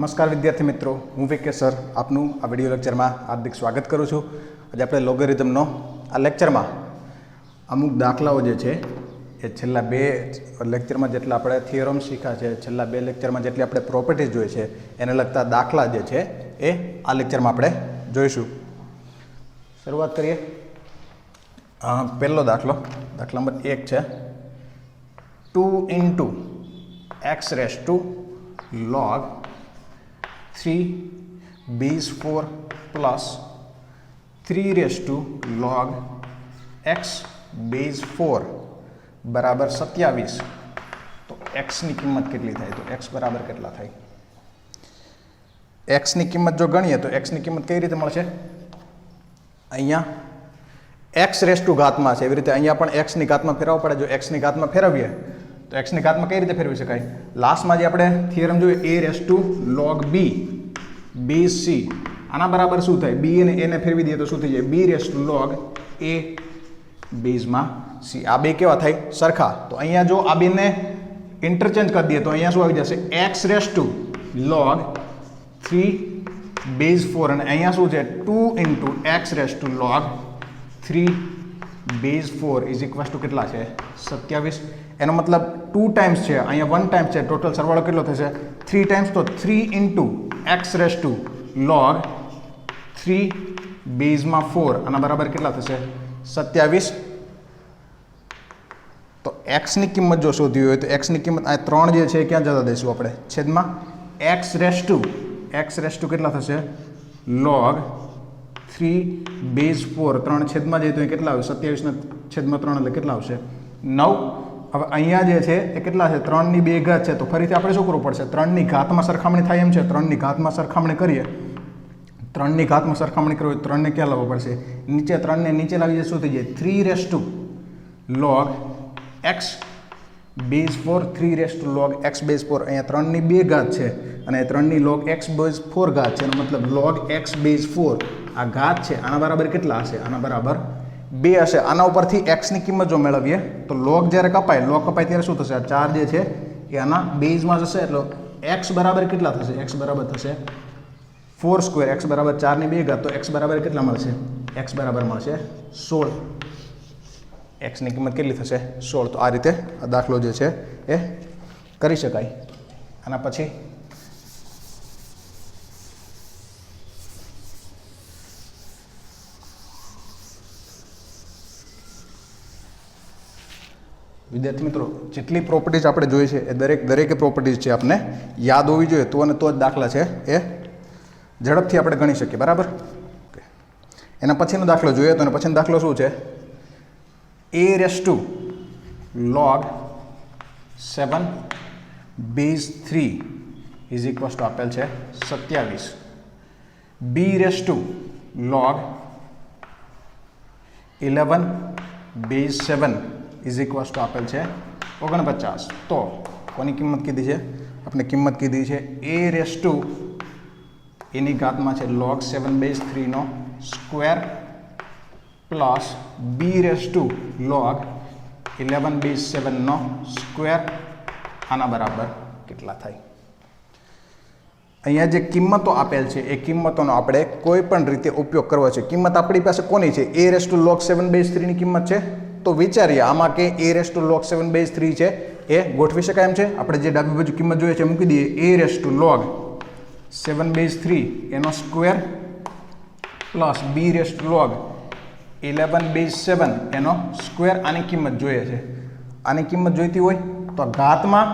નમસ્કાર વિદ્યાર્થી મિત્રો, હું વિકે સર આપનું આ વિડિયો લેક્ચરમાં હાર્દિક સ્વાગત કરું છું. આજે આપણે લોગેરિધમનો આ લેક્ચરમાં અમુક દાખલાઓ જે છે એ છેલ્લા બે લેક્ચરમાં જેટલા આપણે થિયરમ શીખ્યા છે, છેલ્લા બે લેક્ચરમાં જેટલી આપણે પ્રોપર્ટીઝ જોઈ છે એને લગતા દાખલા જે છે એ આ લેક્ચરમાં આપણે જોઈશું. શરૂઆત કરીએ. પહેલો દાખલો, દાખલા નંબર 1 છે 2 into x raised to log 3 base 4 plus 3 raised to log x base 4 બરાબર 27. તો x ની કિંમત કેટલી થાય? તો x બરાબર કેટલા થાય? x ની કિંમત જો ગણીએ તો x ની કિંમત કઈ રીતે મળશે? અહીંયા x રેસ ટુ ઘાતમાં છે, એવી રીતે અહીંયા પણ x ની ઘાતમાં ફેરવવું પડે. જો x ની ઘાતમાં ફેરવીએ તો x ની ઘાતમાં કઈ રીતે ફેરવી શકાય? લાસ્ટમાં જે આપણે થિયરમ જોયું a raise to log b base c, આના બરાબર શું થાય? b અને a ને ફેરવી દઈએ તો શું થઈ જાય? b raise to log a બેઝમાં c. આ બે કેવા થાય? સરખા. તો અહીંયા જો આ બેને ઇન્ટરચેન્જ કરી દઈએ તો અહીંયા શું આવી જશે? x race to log 3 base 4 અને અહીંયા શું છે? 2 into x race to log 3 base 4 is equals to કેટલા છે? 27. એનો મતલબ 2 ટાઈમ્સ છે, અહીંયા 1 ટાઈમ્સ છે, ટોટલ સરવાળો કેટલો થશે? 3 ટાઈમ્સ. તો 3 into x race to log 3 બેઝમાં 4 આના બરાબર કેટલા થશે? 27. તો x ની કિંમત જો શોધવી હોય તો x ની કિંમત આ 3 જે છે ક્યાં જતા દઈશું આપણે? છેદમાં x રેસ ટુ કેટલા થશે? log 3 બેઝ 4 3 છેદમાં જઈએ તો એ કેટલા આવે? 27 ના છેદમાં 3 એટલે કેટલા આવશે? 9. હવે અહીંયા જે છે એ કેટલા છે? 3 ની 2 ઘાત છે. તો ફરીથી આપણે શું કરવું પડશે? 3 ની ઘાતમાં સરખામણી થાય એમ છે. 3 ની ઘાતમાં સરખામણી કરીએ, 3 ની ઘાતમાં સરખામણી કરવી હોય 3 ને ક્યાં લાવવા પડશે? નીચે 3 ને નીચે લાવી જાય શું થઈ જાય? 3 race to log x base 4 3 race to log x base 4. અહીંયા 3 ની 2 ઘાત છે અને 3 ની log x બેઝ 4 ઘાત છે. એનો મતલબ log x બેઝ 4 આ ઘાત છે, આના બરાબર કેટલા હશે? આના બરાબર 2 હશે. આના ઉપરથી x ની કિંમત જો મેળવીએ તો log જ્યારે કપાય, log કપાય ત્યારે શું થશે? આ 4 જે છે એ આના બેઝમાં જશે. એટલે x બરાબર કેટલા થશે? x બરાબર થશે 4 સ્ક્વેર. x બરાબર 4 ની 2 ઘાત. તો x બરાબર કેટલા મળશે? x બરાબર મળશે 16. x ની કિંમત કેટલી થશે? 16. તો આ રીતે આ દાખલો જે છે એ કરી શકાય. આના પછી વિદ્યાર્થી મિત્રો, જેટલી પ્રોપર્ટીઝ આપણે જોઈ છે એ દરેકે પ્રોપર્ટીઝ છે આપણે યાદ હોવી જોઈએ. તો અને તો જ દાખલા છે એ ઝડપથી આપણે ગણી શકીએ. બરાબર? એના પછીનો દાખલો જોઈએ તો એના પછીનો દાખલો શું છે? a raise to log 7 base 3 is equals to આપેલ છે 27. b raise to log 11 base 7 is equals to આપેલ છે 49. તો કોની કિંમત કીધી છે? આપણે કિંમત કીધી છે a રેસ ટુ એની ઘાતમાં છે log 7 બેઝ 3 નો square plus b raise to log 11 base 7 નો સ્ક્વેર. આના બરાબર કેટલા થાય? અહીંયા જે કિંમતો આપેલ છે એ કિંમતોનો આપણે કોઈ પણ રીતે ઉપયોગ કરવો છે. કિંમત આપણી પાસે કોની છે? a raise to log 7 base 3 ની કિંમત છે. તો વિચારીએ આમાં કે a raise to log 7 base 3 છે એ ગોઠવી શકાય એમ છે. આપણે જે ડાબી બાજુ કિંમત જોઈએ છે મૂકી દઈએ. a raise to log 7 base 3 એનો square plus b raise to log 11 base 7 એનો સ્ક્વેર. આની કિંમત જોઈએ છે. આની કિંમત જોઈતી હોય તો ઘાતમાં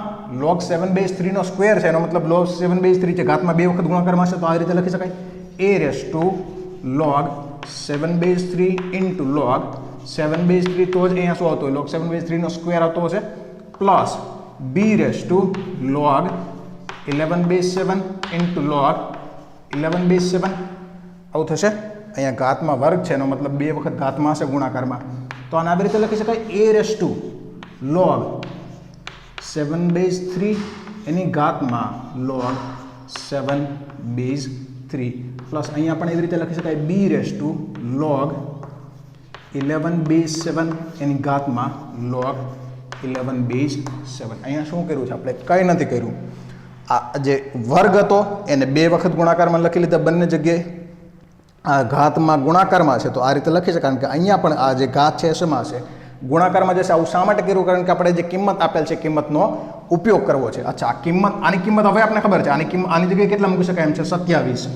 log 7 બેઝ 3 નો સ્ક્વેર છે, એનો મતલબ log 7 બેઝ 3 છે, ઘાતમાં 2 વખત ગુણાકારમાં છે. તો આ રીતે લખી શકાય a raise to log 7 base 3 into log 7 base 3. તો જ અહીંયા શું આવતો હોય? log 7 બેઝ 3 નો સ્ક્વેર આવતો હશે plus b raise to log 11 base 7 into log 11 base 7 આવું થશે. અહીંયા ઘાતમાં વર્ગ છે, એનો મતલબ 2 વખત ઘાતમાં હશે ગુણાકારમાં. તો આને આવી રીતે લખી શકાય a raise to log 7 base 3 એની ઘાતમાં log 7 બેઝ 3 પ્લસ અહીંયા પણ એવી રીતે લખી શકાય b raise to log 11 base 7 એની ઘાતમાં log 11 બેઝ 7. અહીંયા શું કર્યું છે આપણે? કંઈ નથી કર્યું. આ જે વર્ગ હતો એને 2 વખત ગુણાકારમાં લખી લીધા બંને જગ્યાએ. આ ઘાતમાં ગુણાકારમાં છે તો આ રીતે લખી શકાય, કારણ કે અહીંયા પણ આ જે ઘાત છે શેમાં છે? ગુણાકારમાં જશે. આવું શા માટે કર્યું? કારણ કે આપણે જે કિંમત આપેલ છે કિંમતનો ઉપયોગ કરવો છે. અચ્છા, આ કિંમત, આની કિંમત હવે આપણે ખબર છે, આની કિંમત આની જગ્યાએ કેટલા મૂકી શકાય એમ છે? 27.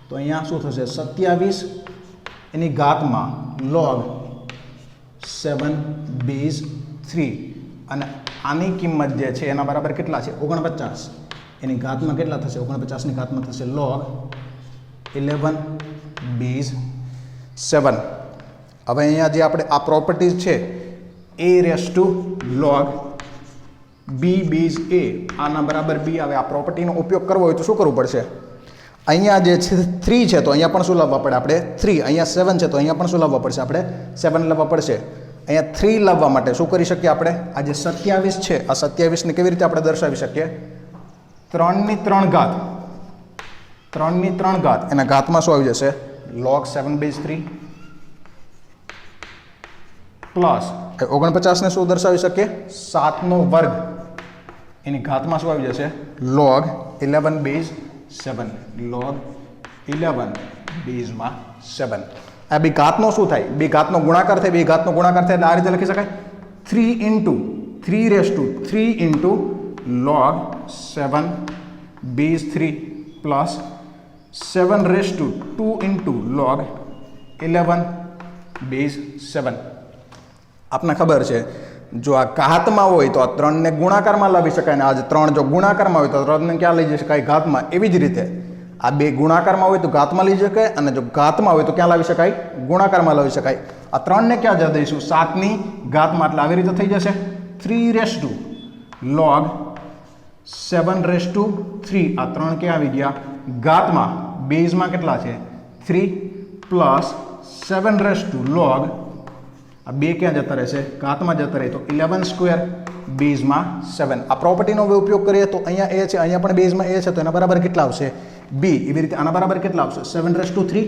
તો અહીંયા શું થશે? 27 એની ઘાતમાં log 7 બેઝ 3 અને આની કિંમત જે છે એના બરાબર કેટલા છે? 49. એની ઘાતમાં કેટલા થશે? 49 ની ઘાતમાં થશે log 11 બેઝ 7. હવે અહીંયા જે આપણે આ પ્રોપર્ટીઝ છે a raise to log b base a આના બરાબર b આવે. આ પ્રોપર્ટીનો ઉપયોગ કરવો હોય તો શું કરવું પડશે? અહીંયા જે છે 3 છે તો અહીંયા પણ શું લાવવા પડે આપણે? 3. અહીંયા 7 છે તો અહીંયા પણ શું લાવવા પડશે આપણે? 7 લાવવા પડશે. અહીંયા 3 લાવવા માટે શું કરી શકીએ આપણે? આ જે 27 છે આ 27 ને કેવી રીતે આપણે દર્શાવી શકીએ? 3 ની 3 ઘાત. 3 ની 3 ઘાત એના ઘાતમાં શું આવી જશે? log 7 બેઝ 3 પ્લસ 49 ને શું દર્શાવી શકીએ? 7 નો વર્ગ એની ઘાતમાં શું આવી જશે? log 11 base 7. log 11 બેઝમાં 7. આ બે ઘાતનો શું થાય? બે ઘાતનો ગુણાકાર થાય. બે ઘાતનો ગુણાકાર થાય એટલે આ રીતે લખી શકાય 3 into 3 raise to 3 into log 7 base 3 plus 7 raise to 2 into log 11 base 7. આપને ખબર છે જો આ ઘાતમાં હોય તો આ 3 ને ગુણાકારમાં લાવી શકાય ને આ જે 3 જો ગુણાકારમાં હોય તો 3 ને ક્યાં લઈ જઈ શકાય? ઘાતમાં. એવી જ રીતે આ બે ગુણાકારમાં હોય તો ઘાતમાં લઈ શકાય અને જો ઘાતમાં હોય તો ક્યાં લાવી શકાય? ગુણાકારમાં લાવી શકાય. આ 3 ને ક્યાં જવા દઈશું? 7 ની ઘાતમાં. એટલે આવી રીતે થઈ જશે 3 race to log 7 raise to 3. આ 3 ક્યાં આવી ગયા? ઘાતમાં. બેઝમાં કેટલા છે? 3 પ્લસ 7 રેસ ટુ log આ બે ક્યાં જતા રહેશે? ઘાતમાં જતા રહે તો 11 સ્ક્વેર બેઝમાં 7. આ પ્રોપર્ટીનો ઉપયોગ કરીએ તો અહીંયા a છે, અહીંયા પણ બેઝમાં a છે તો એના બરાબર કેટલા આવશે? b. એવી રીતે આના બરાબર કેટલા આવશે? 7 રેસ ટુ 3.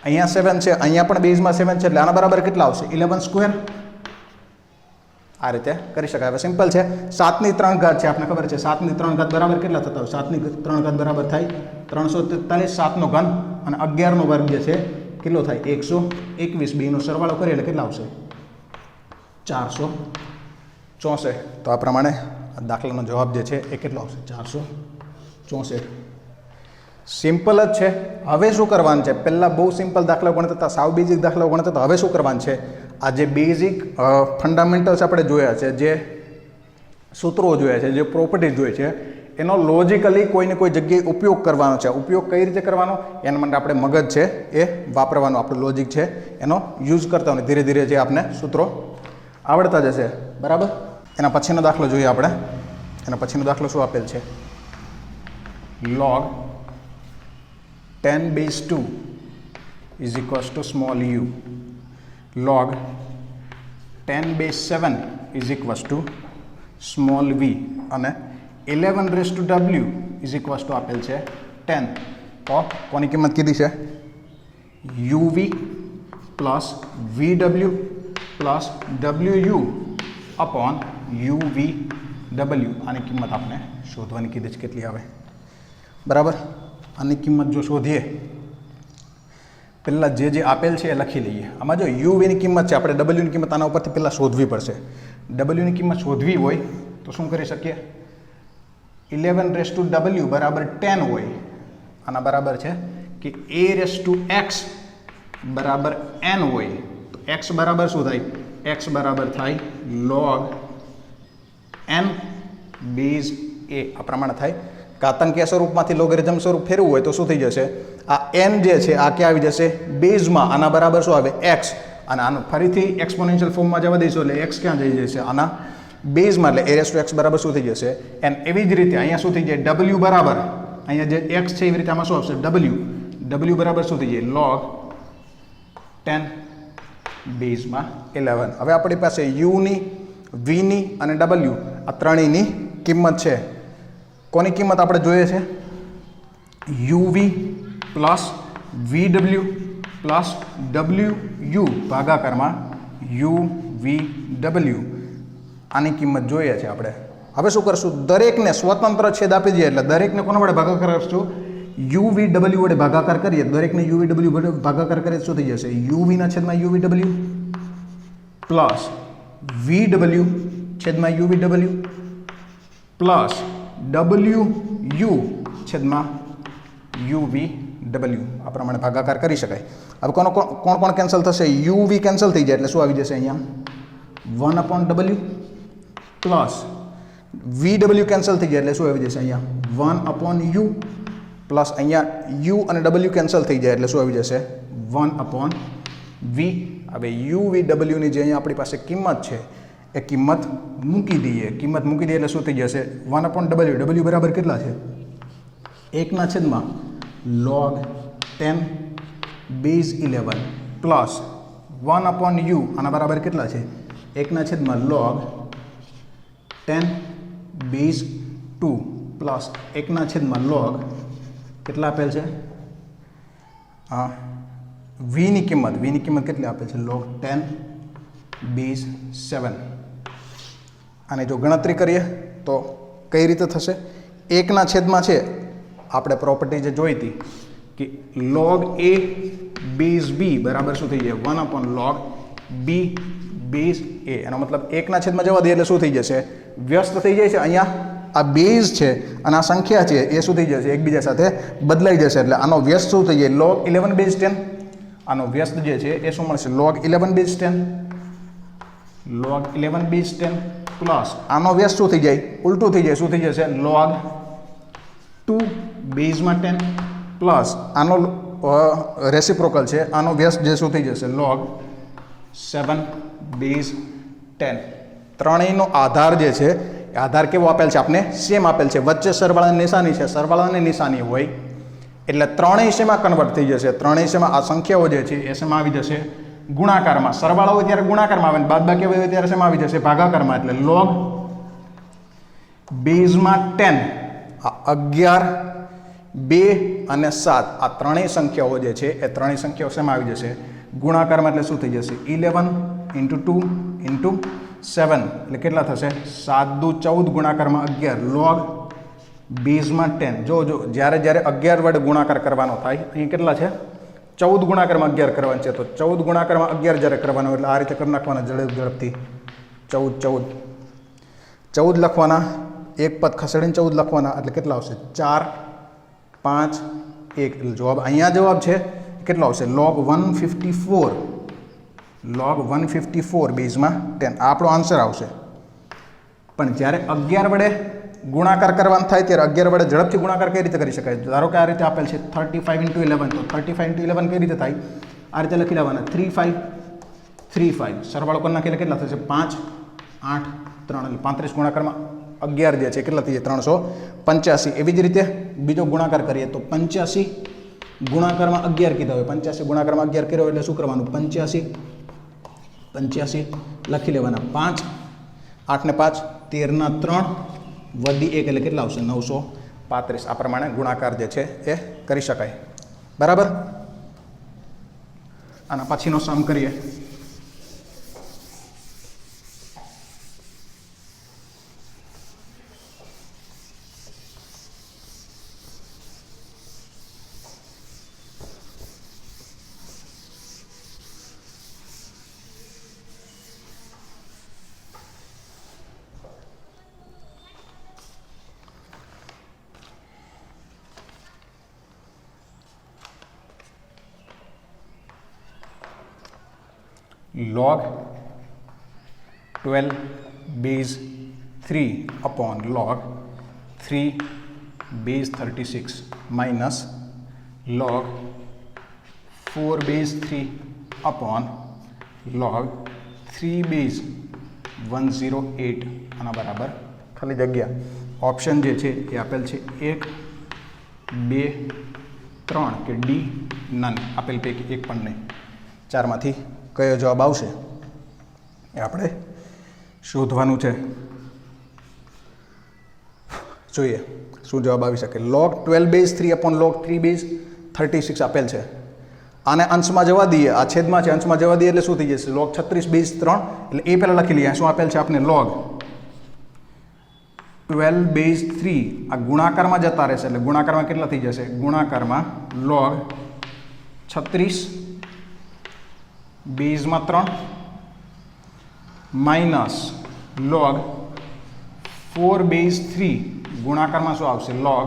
અહીંયા 7 છે, અહીંયા પણ બેઝમાં 7 છે એટલે આના બરાબર કેટલા આવશે? 11 સ્ક્વેર. આ રીતે કરી શકાય. હવે સિમ્પલ છે. 7 ની 3 ઘાત છે, આપને ખબર છે 7 ની 3 ઘાત બરાબર કેટલા થતા હોય? 7 ની 3 ઘાત બરાબર થાય 343. 7 નો ઘન અને 11 નો વર્ગ જે છે કેટલો થાય? 121. બેનો સરવાળો કરીએ એટલે કેટલા આવશે? 464. તો આ પ્રમાણે દાખલાનો જવાબ જે છે એ કેટલો આવશે? 464. સિમ્પલ જ છે. હવે શું કરવાનું છે? પહેલાં બહુ સિમ્પલ દાખલાઓ ગણતા હતા, સાવ બેઝિક દાખલાઓ ગણતા હતા. હવે શું કરવાનું છે? આ જે બેઝિક ફંડામેન્ટલ્સ આપણે જોયા છે, જે સૂત્રો જોયા છે, જે પ્રોપર્ટી જોઈ છે, એનો લોજિકલી કોઈને કોઈ જગ્યાએ ઉપયોગ કરવાનો છે. ઉપયોગ કઈ રીતે કરવાનો? એના માટે આપણે મગજ છે એ વાપરવાનું, આપણું લોજિક છે એનો યુઝ કરતા હોય. ધીરે ધીરે જે આપણે સૂત્રો આવડતા જશે. બરાબર. એના પછીનો દાખલો જોઈએ આપણે. એના પછીનો દાખલો શું આપેલ છે? log 10 base 2 is equals to small u. log 10 base 7 is equals to small v અને 11 raise to w is equals to આપેલ છે 10. તો કોની કિંમત કીધી છે? uv plus vw plus wu upon uvw. આની કિંમત આપણે શોધવાની કીધી છે. કેટલી આવે? બરાબર. આની કિંમત જો શોધીએ પહેલાં જે આપેલ છે એ લખી લઈએ. આમાં જો uv ની કિંમત છે, આપણે w ની કિંમત આના ઉપરથી પહેલાં શોધવી પડશે. w ની કિંમત શોધવી હોય તો શું કરી શકીએ? 11 રેસ ટુ w બરાબર 10 હોય. આના બરાબર છે કે a રેસ ટુ x બરાબર n હોય. તો x બરાબર શું થાય? x બરાબર થાય log n બેઝ a. આ પ્રમાણે થાય. ઘાતાંકીય સ્વરૂપમાંથી લોગેરિધમ સ્વરૂપ ફેરવું હોય તો શું થઈ જશે? આ n જે છે આ ક્યાં આવી જશે? બેઝમાં. આના બરાબર શું આવે? x. અને આનું ફરીથી એક્સપોનેન્શિયલ ફોર્મમાં જવા દઈશું એટલે x ક્યાં જઈ જશે? આના બેઝમાં. એટલે a રેસ ટુ x બરાબર શું થઈ જશે? n. એવી જ રીતે અહીંયા શું થઈ જાય? w બરાબર અહીંયા જે x છે એવી રીતે આમાં શું આવશે? w બરાબર શું થઈ જાય? log 10 બેઝમાં 11. હવે આપણી પાસે u ની, v ની અને w આ ત્રણેયની કિંમત છે. કોની કિંમત આપણે જોઈએ છે? uv plus vw plus wu ભાગાકારમાં uvw. આની કિંમત જોઈએ છે આપણે. હવે શું કરશું, દરેકને સ્વતંત્ર છેદ આપી દઈએ એટલે દરેકને કોના વડે ભાગાકાર કરશું, UVW વડે ભાગાકાર કરીએ. દરેકને UVW વડે ભાગાકાર કરીએ શું થઈ જશે, UVના છેદમાં UVW પ્લસ VW છેદમાં UVW પ્લસ WU છેદમાં UVW આ પ્રમાણે ભાગાકાર કરી શકાય. હવે કોણ કોણ કેન્સલ થશે, UV કેન્સલ થઈ જાય એટલે શું આવી જશે અહીંયા 1/W પ્લસ VW કેન્સલ થઈ જાય એટલે શું આવી જશે અહીંયા 1/U પ્લસ અહીંયા U અને W કેન્સલ થઈ જાય એટલે શું આવી જશે 1/V. હવે UVW ની જે અહીંયા આપણી પાસે કિંમત છે એ કિંમત મૂકી દઈએ. કિંમત મૂકી દઈએ એટલે શું થઈ જશે 1/W. W બરાબર કેટલા છે, 1 ના છેદમાં log 10 બેઝ 11 પ્લસ 1/U આના બરાબર કેટલા છે, 1 ના છેદમાં log 10 બેઝ 2 પ્લસ 1 ના છેદમાં log કેટલા આપેલ છે, વીની કિંમત કેટલી આપેલ છે, log 10 બેઝ 7. અને જો ગણતરી કરીએ તો કઈ રીતે થશે, 1 ના છેદમાં છે આપણે પ્રોપર્ટી જે જોઈ હતી કે log a બેઝ b બરાબર શું થઈ જાય 1/log b બેઝ a. એનો મતલબ 1 ના છેદમાં જવા દે એટલે શું થઈ જશે, વ્યસ્ત થઈ જાય છે. અહીંયા આ બેઝ છે અને આ સંખ્યા છે એ શું થઈ જશે, એકબીજા સાથે બદલાઈ જશે એટલે આનો વ્યસ્ત શું થઈ જાય log 11 બેઝ 10. આનો વ્યસ્ત જે છે એ શું મળશે, log 11 base 10 log 11 base 10 plus આનો વ્યસ્ત શું થઈ જાય, ઉલટું થઈ જાય, શું થઈ જશે log 2 બેઝમાં 10 પ્લસ આનો રેસિપ્રોકલ છે, આનો વ્યસ્ત જે શું થઈ જશે log 7 બેઝ 10. ત્રણેયનો આધાર જે છે એ આધાર કેવો આપેલ છે, આપણે સેમ આપેલ છે, વચ્ચે સરવાળાની નિશાની છે, સરવાળાની નિશાની હોય એટલે ત્રણેય શેમાં કન્વર્ટ થઈ જશે, ત્રણેય શેમાં આ સંખ્યાઓ જે છે એ શેમાં આવી જશે, ગુણાકારમાં. સરવાળા હોય ત્યારે ગુણાકારમાં આવે, બાદબાકી હોય ત્યારે શેમાં આવી જશે, ભાગાકારમાં. એટલે log બેઝમાં 10 આ 11 2 અને 7 આ ત્રણેય સંખ્યાઓ જે છે એ ત્રણેય સંખ્યાઓ શેમાં આવી જશે, ગુણાકારમાં. એટલે શું થઈ જશે 11 × 2 × 7 એટલે કેટલા થશે 7 દુ 14 ગુણાકારમાં 11 log બેઝમાં 10. જો જ્યારે 11 વડે ગુણાકાર કરવાનો થાય, અહીં કેટલા છે 14 ગુણાકારમાં 11 કરવાનું છે, તો 14 ગુણાકારમાં 11 જ્યારે કરવાનો એટલે આ રીતે કરી નાખવાના ઝડપથી 14 લખવાના, એક પદ ખસેડીને 14 લખવાના એટલે કેટલા આવશે 4 5 1 એટલે જવાબ અહીંયા જવાબ છે કેટલો આવશે log 154 log 154 બેઝમાં 10 આ આપણો આન્સર આવશે. પણ જ્યારે 11 વડે ગુણાકાર કરવાનું થાય ત્યારે 11 વડે ઝડપથી ગુણાકાર કઈ રીતે કરી શકાય, ધારો કે આ રીતે આપેલ છે 35 × 11 તો 35 × 11 કઈ રીતે થાય, આ રીતે લખી લેવાના 35 સરવાળો કરી નાખીએ કેટલા થશે 5 8 3 એટલે 35 ગુણાકારમાં 11 જે છે કેટલા થઈ જાય 385. એવી જ રીતે બીજો ગુણાકાર કરીએ તો 85 ગુણાકારમાં 11 કીધા હોય, 85 ગુણાકારમાં 11 કર્યો એટલે શું કરવાનું 85 લખી લેવાના 5 8 ને 5 13 ના 3 વધી 1 એટલે કેટલા આવશે 935. આ પ્રમાણે ગુણાકાર જે છે એ કરી શકાય. બરાબર. આના પછીનો સમ કરીએ. log 12 base 3 log 3 base 36 minus log 4 base 3 log 3 base 108 આના બરાબર ખાલી જગ્યા ઓપ્શન જે છે એ આપેલ છે 1 2 3 કે ડી નન, આપેલ પૈકી એક પણ નહીં. ચારમાંથી કયો જવાબ આવશે એ આપણે શોધવાનું છે. જોઈએ શું જવાબ આવી શકે. log 12 બેઝ 3 log 3 બેઝ 36 આપેલ છે. આને અંશમાં જવા દઈએ, આ છેદમાં છે, અંશમાં જવા દઈએ એટલે શું થઈ જશે log 36 બેઝ 3 એટલે એ પહેલાં લખી લઈએ. શું આપેલ છે આપણે log 12 બેઝ 3 આ ગુણાકારમાં જતા રહેશે એટલે ગુણાકારમાં કેટલા થઈ જશે ગુણાકારમાં log 36 બેઝમાં 3 માઇનસ log 4 બેઝ 3 ગુણાકારમાં શું આવશે log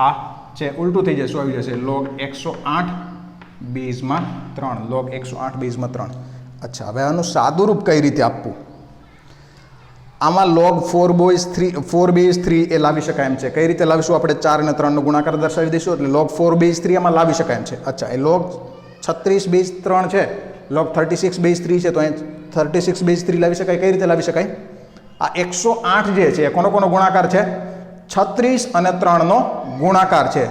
આ છે ઉલટું થઈ જશે શું આવી જશે log 108 બેઝમાં 3 log 108 બેઝમાં 3. અચ્છા હવે આનું સાદું રૂપ કઈ રીતે આપવું આમાં log 4 બેઝ 3 એ લાવી શકાય એમ છે કઈ રીતે લાવીશું આપણે 4 અને 3 નો ગુણાકાર દર્શાવી દઈશું એટલે log 4 બેઝ 3 આમાં લાવી શકાય એમ છે. અચ્છા એ log 36 બેઝ 3 છે log 36 બેઝ 3 છે તો અહીં 36 બેઝ 3 લાવી શકાય કઈ રીતે લાવી શકાય આ 108 જે છે કોનો કોનો ગુણાકાર છે 36 અને 3 નો ગુણાકાર છે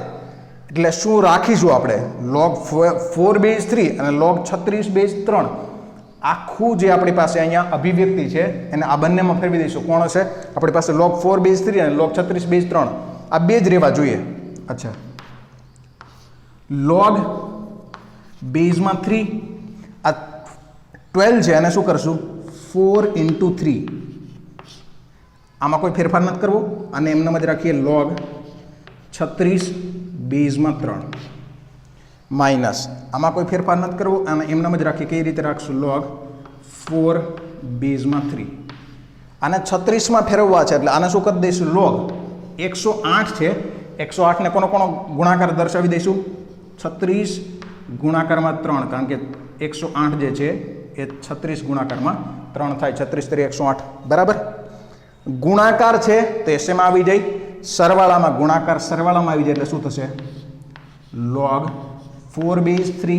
એટલે શું રાખીશું આપણે log 4 બેઝ 3 અને log 36 બેઝ 3 આખું જે આપણી પાસે અહીંયા અભિવ્યક્તિ છે એને આ બંનેમાં ફેરવી દઈશું કોણ હશે આપણી પાસે log 4 બેઝ 3 અને log 36 બેઝ 3 આ બે જ રહેવા જોઈએ. અચ્છા log બેઝમાં 3 આ 12 છે અને શું કરશું 4 into 3 આમાં કોઈ ફેરફાર નથી કરવો અને એમનામ જ રાખીએ log 36 બેઝમાં 3 માઇનસ આમાં કોઈ ફેરફાર નથી કરવો અને એમનામ જ રાખીએ કઈ રીતે રાખશું log 4 બેઝમાં 3 આને 36માં ફેરવવા છે એટલે આને શું કરી દઈશું log 108 છે 108 ને કોનો કોનો ગુણાકાર દર્શાવી દઈશું 36 ગુણાકારમાં 3 કારણ કે 108 જે છે એ 36 ગુણાકારમાં 3 થાય 36 તરી 108 બરાબર. ગુણાકાર છે તો એ શેમાં આવી જાય સરવાળામાં ગુણાકાર સરવાળામાં આવી જાય એટલે શું થશે log 4 base 3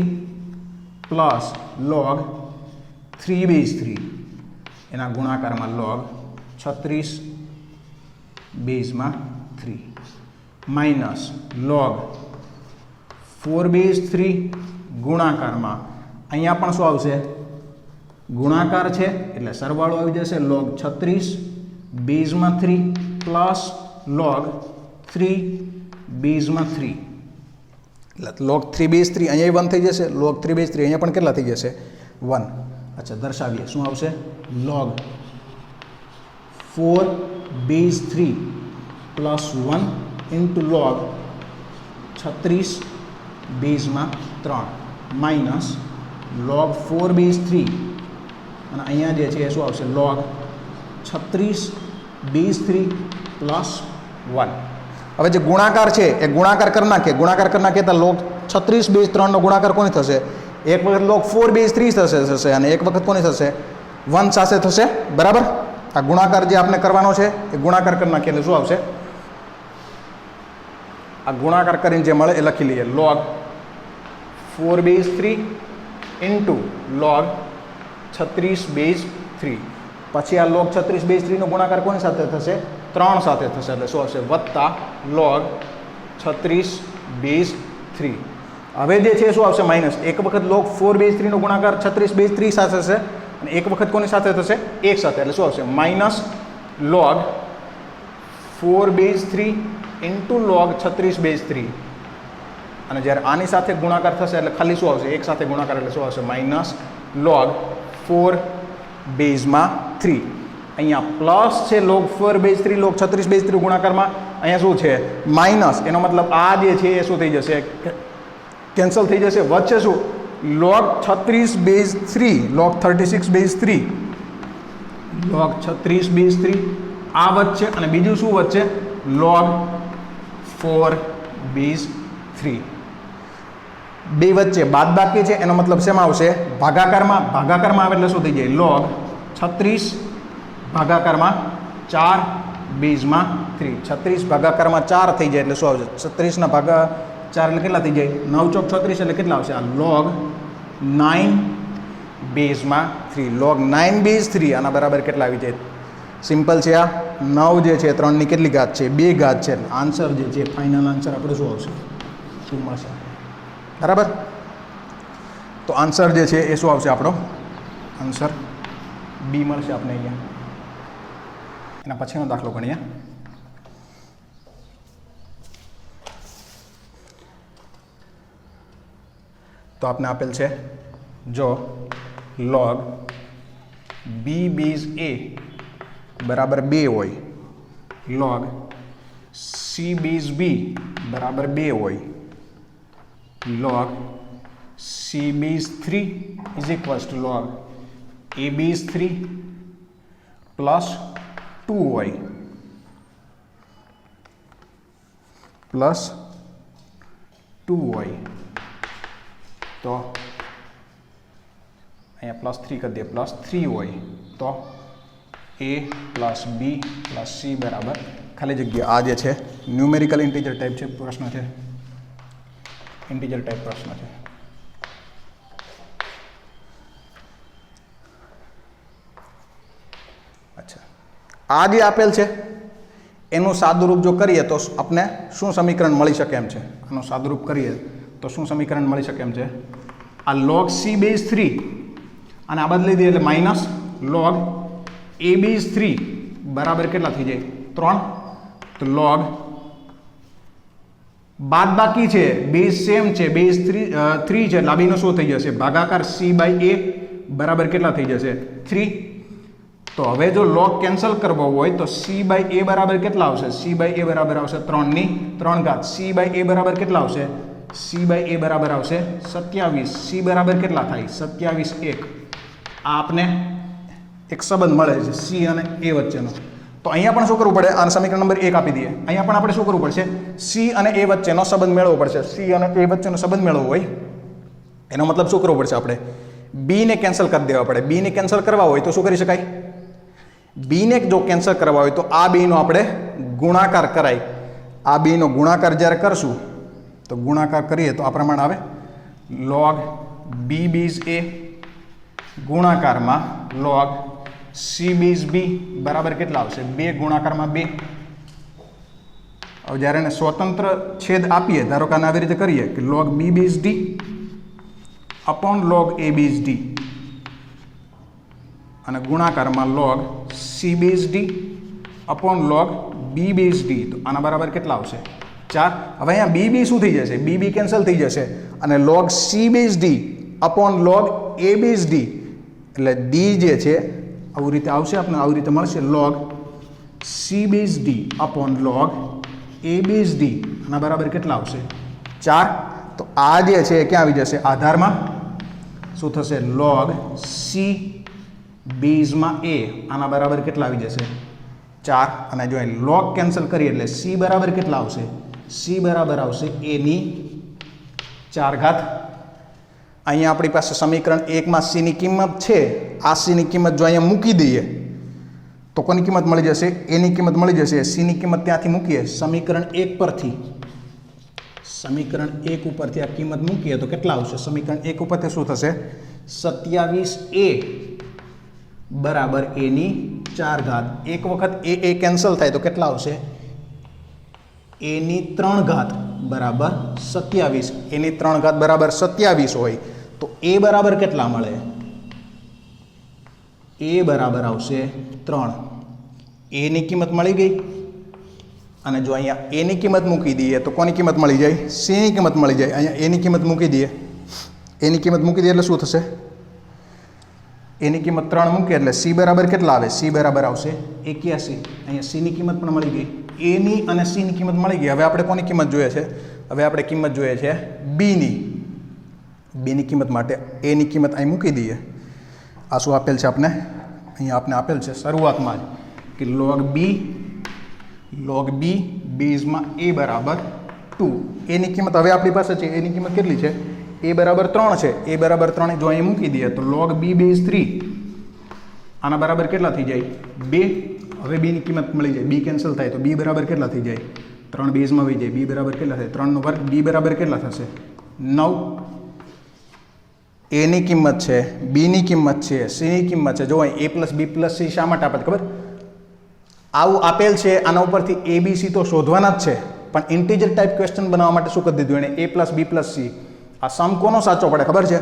plus log 3 base 3 એના ગુણાકારમાં log 36 બેઝમાં 3 માઇનસ log 4 બેઝ 3 ગુણાકારમાં અહીંયા પણ શું આવશે ગુણાકાર છે એટલે સરવાળો આવી જશે log 36 બેઝમાં 3 પ્લસ log 3 બેઝમાં 3 એટલે log 3 બેઝ 3 અહીંયા 1 થઈ જશે log 3 બેઝ 3 અહીંયા પણ કેટલા થઈ જશે 1. અચ્છા દર્શાવીએ શું આવશે log 4 base 3 plus 1 into log 36 બેઝમાં 3 માઇનસ log 4 બેઝ 3 અને અહીંયા જે છે એ શું આવશે log 36 બેઝ 3 પ્લસ 1. હવે જે ગુણાકાર છે એ ગુણાકાર કરી નાખીએ તો log 36 બેઝ 3 નો ગુણાકાર કોની થશે એક વખત log 4 બેઝ 3 થશે અને એક વખત કોની થશે 1 સાથે થશે બરાબર. આ ગુણાકાર જે આપણે કરવાનો છે એ ગુણાકાર કરી નાખીએ એટલે શું આવશે આ ગુણાકાર કરીને જે મળે એ લખી લઈએ log 4 base 3 into log 36 base 3 પછી આ log 36 બેઝ 3 નો ગુણાકાર કોની સાથે થશે 3 સાથે થશે એટલે શું આવશે વત્તા log 36 બેઝ 3. હવે જે છે શું આવશે માઇનસ એક વખત log 4 બેઝ 3 નો ગુણાકાર 36 બેઝ 3 સાથે થશે અને એક વખત કોની સાથે થશે 1 સાથે એટલે શું આવશે minus log 4 base 3 into log 36 base 3 અને જ્યારે આની સાથે ગુણાકાર થશે એટલે ખાલી શું આવશે એક સાથે ગુણાકાર એટલે શું આવશે માઇનસ log 4 બેઝમાં 3. અહીંયા પ્લસ છે log 4 બેઝ 3 log 36 બેઝ 3 ગુણાકારમાં અહીંયા શું છે માઇનસ એનો મતલબ આ જે છે એ શું થઈ જશે કેન્સલ થઈ જશે વચ્ચે શું log 36 base 3 log 36 base 3 log 36 base 3 આ વચ્ચે અને બીજું શું વચ્ચે log 4 બેઝ 3 બે વચ્ચે બાદબાકી છે એનો મતલબ શેમાં આવશે ભાગાકારમાં આવે એટલે શું થઈ જાય log 36 ભાગાકારમાં 4 બેઝમાં 3 36 ભાગાકારમાં 4 થઈ જાય એટલે શું આવશે 36 ના ભાગા 4 એટલે કેટલા થઈ જાય 9 ચોક 36 એટલે કેટલા આવશે આ log 9 બેઝમાં 3 log 9 બેઝ 3 આના બરાબર કેટલા આવી જાય સિમ્પલ છે આ 9 જે છે 3 ની કેટલી ઘાત છે 2 ઘાત છે આન્સર જે છે ફાઇનલ આન્સર આપણે શું આવશે શું મળશે બરાબર. તો આન્સર જે છે એ શું આવશે આપણો આન્સર બી મળશે આપણે અહીંયા. એના પછીનો દાખલો ગણીએ. તો આપને આપેલ છે જો log b બેઝ a બરાબર 2 હોય log c બેઝ b બરાબર 2 હોય, log c base 3 is equals to log a base 3 plus 2 હોય, પ્લસ 2 હોય, તો અહીંયા પ્લસ 3 કરી દે, પ્લસ 3 હોય તો a plus b plus c બરાબર ખાલી જગ્યા આ જે છે ન્યુમેરિકલ ઇન્ટીજર ટાઈપ છે પ્રશ્ન છે, ઇન્ટીજર ટાઈપ પ્રશ્ન છે. અચ્છા, આ જે આપેલ છે એનું સાદુરૂપ જો કરીએ તો આપણે શું સમીકરણ મળી શકે એમ છે? આનું સાદુરૂપ કરીએ તો શું સમીકરણ મળી શકે એમ છે? આ log c બેઝ 3 અને આ બદલી દઈએ એટલે માઇનસ log a બેઝ 3 બરાબર કેટલા થઈ જાય? 3. તો log બાદ બાકી છે, બેઝ સેમ છે, બેઝ 3 છે એટલે આ બેનો શું થઈ જશે? ભાગાકાર c બાય a બરાબર કેટલા થઈ જશે? 3. તો હવે જો log કેન્સલ કરવો હોય તો c બાય a બરાબર કેટલા આવશે? c બાય a બરાબર આવશે 3/3. c બાય a બરાબર કેટલા આવશે? c બાય a બરાબર આવશે 27. c બરાબર કેટલા થાય? 27 1. આ આપને એક સંબંધ મળે છે c અને a વચ્ચેનો. તો અહીંયા પણ શું કરવું પડે? આને સમીકરણ નંબર 1 આપી દઈએ. અહીંયા પણ આપણે શું કરવું પડશે? c અને a વચ્ચેનો સંબંધ મેળવવો પડશે. c અને a વચ્ચેનો સંબંધ મેળવવો હોય એનો મતલબ શું કરવું પડશે? આપણે b ને કેન્સલ કરી દેવા પડે. b ને કેન્સલ કરવા હોય તો શું કરી શકાય? b ને જો કેન્સલ કરવા હોય તો આ બેનો આપણે ગુણાકાર કરાય. આ બેનો ગુણાકાર જ્યારે કરશું તો ગુણાકાર કરીએ તો આ પ્રમાણે આવે log b બેઝ a ગુણાકારમાં log c બેઝ b બરાબર કેટલા આવશે? 2 ગુણાકારમાં 2. હવે જ્યારે એને સ્વતંત્ર છેદ આપીએ, ધારો કે આને આવી રીતે કરીએ કે log b base d upon log a base d અને ગુણાકારમાં log c base d upon log b base d, તો આના બરાબર કેટલા આવશે? 4. હવે અહીંયા b શું થઈ જશે? b કેન્સલ થઈ જશે અને log c base d upon log a base d એટલે d જે છે આવી રીતે આવશે, આપણે આવી રીતે મળશે log c base d upon log a base d આના બરાબર કેટલા આવશે? 4. તો આ જે છે ક્યાં આવી જશે? આધારમાં. શું થશે? log c બેઝમાં a આના બરાબર કેટલા આવી જશે? 4. અને જો અહીં log કેન્સલ કરીએ એટલે c બરાબર કેટલા આવશે? c બરાબર આવશે a ની 4 અહીંયા આપણી પાસે સમીકરણ 1 માં c ની કિંમત છે. આ c ની કિંમત જો અહીંયા મૂકી દઈએ તો કોની કિંમત મળી જશે? a ની કિંમત મળી જશે. c ની કિંમત ત્યાંથી મૂકીએ સમીકરણ 1 પરથી, સમીકરણ 1 ઉપરથી આ કિંમત મૂકીએ તો કેટલા આવશે? સમીકરણ 1 ઉપરથી શું થશે? 27a બરાબર a ની 4. એક વખત a કેન્સલ થાય તો કેટલા આવશે? a ની 3 બરાબર 27. a ની 3 બરાબર 27 હોય તો a બરાબર કેટલા મળે? a બરાબર આવશે 3. a ની કિંમત મળી ગઈ અને જો અહીંયા a ની કિંમત મૂકી દઈએ તો કોની કિંમત મળી જાય? c ની કિંમત મળી જાય. અહીંયા a ની કિંમત મૂકી દઈએ, a ની કિંમત મૂકી દઈએ એટલે શું થશે? a ની કિંમત 3 મૂકીએ એટલે c બરાબર કેટલા આવે? c બરાબર આવશે 81. અહીંયા c ની કિંમત પણ મળી ગઈ, a ની અને c ની કિંમત મળી ગઈ. હવે આપણે કોની કિંમત જોઈએ છે? હવે આપણે કિંમત જોઈએ છે b ની. b ની કિંમત માટે a ની કિંમત અહીં મૂકી દઈએ. આ શું આપેલ છે આપણે? અહીંયા આપણે આપેલ છે શરૂઆતમાં જ કે log b બેઝમાં a બરાબર 2. a ની કિંમત હવે આપણી પાસે છે, a ની કિંમત કેટલી છે? a બરાબર 3 છે. a બરાબર 3 જો અહીં મૂકી દઈએ તો log b બેઝ 3 આના બરાબર કેટલા થઈ જાય? 2. હવે b ની કિંમત મળી જાય, b કેન્સલ થાય તો b બરાબર કેટલા થઈ જાય? 3 બેઝમાં વહી જાય. b બરાબર કેટલા થાય? 3 નો વર્ગ. b બરાબર કેટલા થશે? 9. a ની કિંમત છે, b ની કિંમત છે, c ની કિંમત છે. જો અહીં a plus b plus c શા માટે આપે ખબર? આવું આપેલ છે, આના ઉપરથી a b c તો શોધવાના જ છે, પણ ઇન્ટીજર ટાઈપ ક્વેશ્ચન બનાવવા માટે શું કરી દીધું એને? a plus b plus c. આ સમ કોનો સાચો પડે ખબર છે?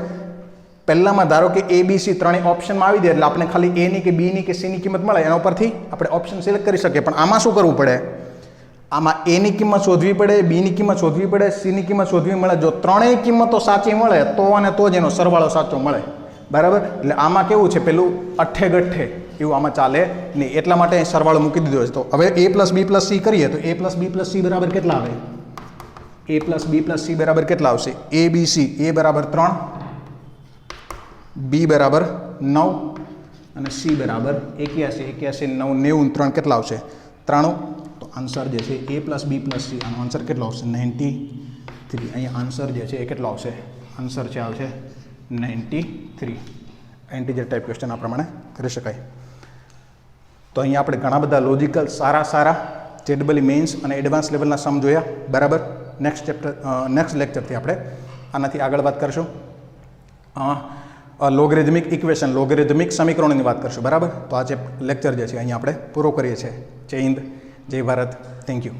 પહેલામાં ધારો કે a b c ત્રણેય ઓપ્શનમાં આવી દે એટલે આપણે ખાલી a ની કે b ની કે c ની કિંમત મળે એના ઉપરથી આપણે ઓપ્શન સિલેક્ટ કરી શકીએ. પણ આમાં શું કરવું પડે? આમાં a ની કિંમત શોધવી પડે, b ની કિંમત શોધવી પડે, c ની કિંમત શોધવી મળે. જો ત્રણેય કિંમતો સાચી મળે તો અને તો જ એનો સરવાળો સાચો મળે. બરાબર? એટલે આમાં કેવું છે? પેલું અઠ્ઠે ગઠ્ઠે એવું આમાં ચાલે નહીં, એટલા માટે અહીં સરવાળો મૂકી દીધો છે. તો હવે a plus B plus C કરીએ તો a plus B plus C બરાબર કેટલા આવે? a plus B plus C બરાબર કેટલા આવશે? a b c, a બરાબર 3, b બરાબર 9 અને c બરાબર 81. 81 9 90 3 કેટલા આવશે? 93. તો આન્સર જે છે a plus B plus C, આનો આન્સર કેટલો આવશે? 93. અહીંયા આન્સર જે છે એ કેટલો આવશે? આન્સર છે આવશે 93. ઇન્ટીજર ટાઈપ ક્વેશ્ચન આ પ્રમાણે કરી શકાય. તો અહીંયા આપણે ઘણા બધા લોજિકલ સારા જેડબલી મેઇન્સ અને એડવાન્સ લેવલના સમ જોયા, બરાબર. નેક્સ્ટ લેક્ચરથી આપણે આનાથી આગળ વાત કરશું, લોગરિધમિક ઇક્વેશન, લોગરિધમિક સમીકરણોની વાત કરશું, બરાબર. તો આ જે લેક્ચર જે છે અહીંયા આપણે પૂરો કરીએ છીએ. જય હિન્દ, જય ભારત, થેન્ક યુ.